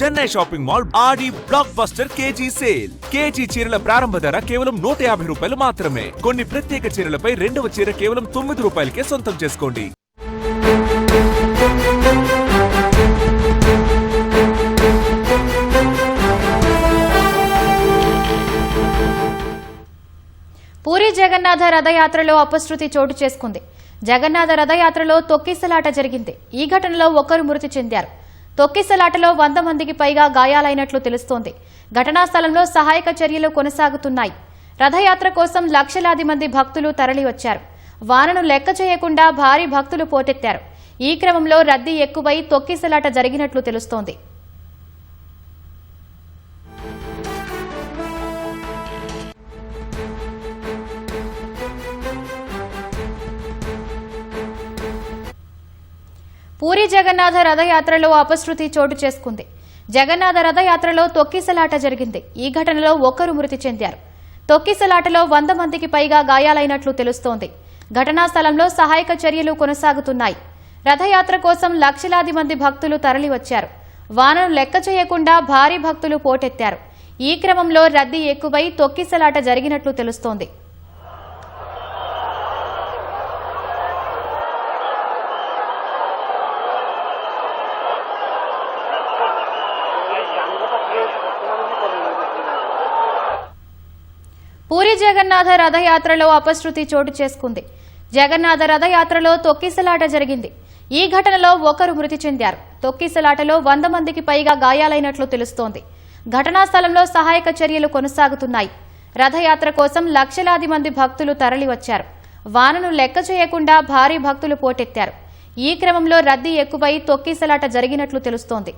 Chennai shopping mall Aadi blockbuster KG sale. KG చీరల ప్రారంభ ధర కేవలం 150 రూపాయలు మాత్రమే. కొన్ని ప్రత్యేక చీరలపై రెండవ చీర కేవలం 9 రూపాయలకే సొంతం చేసుకోండి. పూరి జగన్నాథ రథయాత్రలో అపశృతి చోటు చేసుకుంది. జగన్నాథ రథయాత్రలో తొక్కిసలాట జరిగింది. ఈ ఘటనలో ఒకరు మృతి చెందారు. తొక్కిసలాటలో 100 మందికి పైగా గాయాలైనట్లు తెలుస్తోంది. ఘటనా స్థలంలో సహాయక చర్యలు కొనసాగుతున్నాయి. రథయాత్ర కోసం లక్షలాది మంది భక్తులు తరలివచ్చారు. వానను లెక్క చేయకుండా భారీ భక్తులు పోటెత్తారు. ఈ క్రమంలో రద్దీ ఎక్కువై తొక్కిసలాట జరిగినట్లు తెలుస్తోంది. పూరి జగన్నాథ రథయాత్రలో అపశృతి చోటు చేసుకుంది. జగన్నాథ రథయాత్రలో తొక్కిసలాట జరిగింది. ఈ ఘటనలో ఒకరు మృతి చెందారు. తొక్కిసలాటలో 100 మందికి పైగా గాయాలైనట్లు తెలుస్తోంది. ఘటనా స్థలంలో సహాయక చర్యలు కొనసాగుతున్నాయి. రథయాత్ర కోసం లక్షలాది మంది భక్తులు తరలివచ్చారు. వానను లెక్క చేయకుండా భారీ భక్తులు పోటెత్తారు. ఈ క్రమంలో రద్దీ ఎక్కువై తొక్కిసలాట జరిగినట్లు తెలుస్తోంది. పూరి జగన్నాథ రథయాత్రలో అపశృతి చోటు చేసుకుంది. జగన్నాథ రథయాత్రలో తొక్కిసలాట జరిగింది. ఈ ఘటనలో ఒకరు మృతి చెందారు. తొక్కిసలాటలో 100 మందికి పైగా గాయాలైనట్లు తెలుస్తోంది. ఘటనా స్థలంలో సహాయక చర్యలు కొనసాగుతున్నాయి. రథయాత్ర కోసం లక్షలాది మంది భక్తులు తరలివచ్చారు. వానను లెక్క చేయకుండా భారీ భక్తులు పోటెత్తారు. ఈ క్రమంలో రద్దీ ఎక్కువై తొక్కిసలాట జరిగినట్లు తెలుస్తోంది.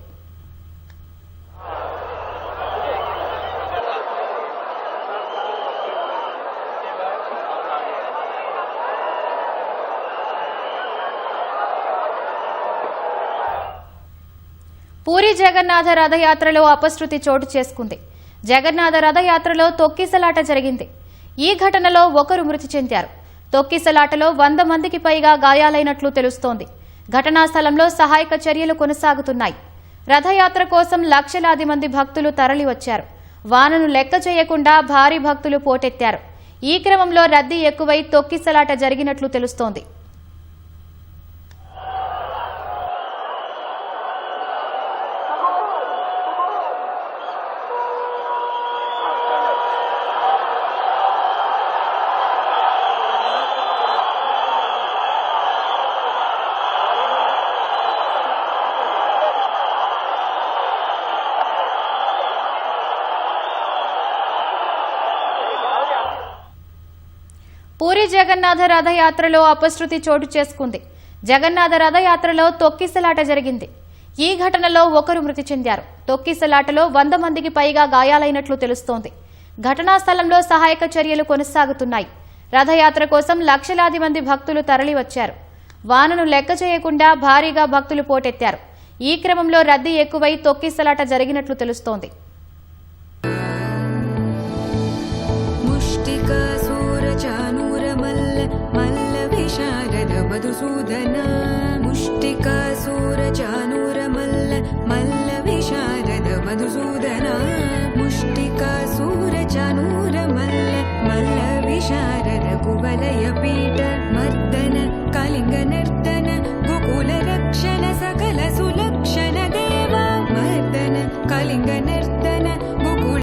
పూరి జగన్నాథ రథయాత్రలో అపశృతి చోటు చేసుకుంది. జగన్నాథ రథయాత్రలో తొక్కిసలాట జరిగింది. ఈ ఘటనలో ఒకరు మృతి చెందారు. తొక్కిసలాటలో 100 మందికి పైగా గాయాలైనట్లు తెలుస్తోంది. ఘటనా స్థలంలో సహాయక చర్యలు కొనసాగుతున్నాయి. రథయాత్ర కోసం లక్షలాది మంది భక్తులు తరలివచ్చారు. వానను లెక్క చేయకుండా భారీ భక్తులు పోటెత్తారు. ఈ క్రమంలో రద్దీ ఎక్కువై తొక్కిసలాట జరిగినట్లు తెలుస్తోంది. పూరి జగన్నాథ రథయాత్రలో అపశృతి చోటు చేసుకుంది. జగన్నాథ రథయాత్రలో తొక్కిసలాట జరిగింది. ఈ ఘటనలో ఒకరు మృతి చెందారు. తొక్కిసలాటలో 100 మందికి పైగా గాయాలైనట్లు తెలుస్తోంది. ఘటనా స్థలంలో సహాయక చర్యలు కొనసాగుతున్నాయి. రథయాత్ర కోసం లక్షలాది మంది భక్తులు తరలివచ్చారు. వానను లెక్క చేయకుండా భారీగా భక్తులు పోటెత్తారు. ఈ క్రమంలో రద్దీ ఎక్కువై తొక్కిసలాట జరిగినట్లు తెలుస్తోంది. మధుసూదన ముష్టికాసూర చానూర మల్ల మల్ల విశారద మధుసూదన ముష్టికాసూర చానూర మల్ల మల్ల విశారద కువలయ పీఠ మర్దన కళింగ నర్తన గోకుల రక్షణ సకల సులక్షణ దేవ మర్దన కళింగ నర్తన